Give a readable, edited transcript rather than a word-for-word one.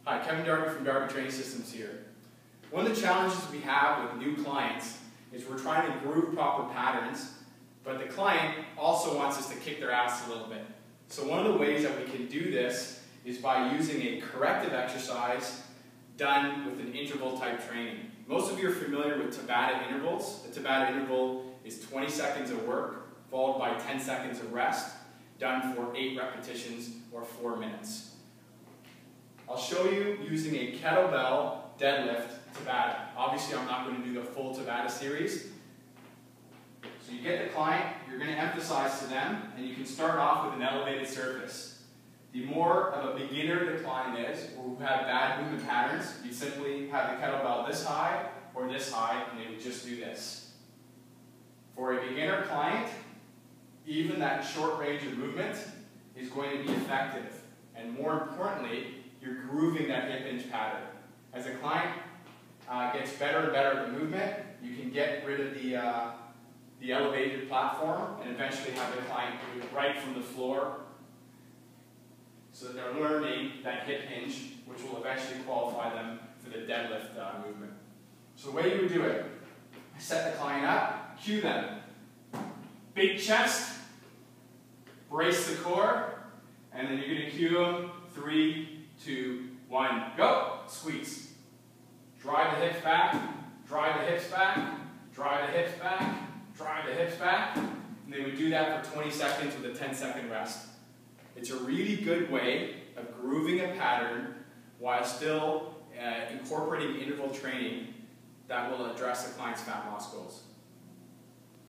Hi, Kevin Darby from Darby Training Systems here. One of the challenges we have with new clients is we're trying to groove proper patterns, but the client also wants us to kick their ass a little bit. So one of the ways that we can do this is by using a corrective exercise done with an interval type training. Most of you are familiar with Tabata intervals. The Tabata interval is 20 seconds of work followed by 10 seconds of rest, done for 8 repetitions or 4 minutes. I'll show you using a kettlebell deadlift Tabata. Obviously, I'm not going to do the full Tabata series. So you get the client, you're going to emphasize to them, and you can start off with an elevated surface. The more of a beginner the client is, or who have bad movement patterns, you simply have the kettlebell this high or this high, and they would just do this. For a beginner client, even that short range of movement is going to be effective. And more importantly, you're grooving that hip hinge pattern. As a client gets better and better at the movement, you can get rid of the elevated platform and eventually have the client do it right from the floor, so that they're learning that hip hinge, which will eventually qualify them for the deadlift movement. So the way you would do it, set the client up, cue them. Big chest, brace the core, and then you're going to cue them. 3, 2, 1, go! Squeeze. Drive the hips back, drive the hips back, drive the hips back, drive the hips back. And they would do that for 20 seconds with a 10-second rest. It's a really good way of grooving a pattern while still incorporating interval training that will address the client's fat loss goals.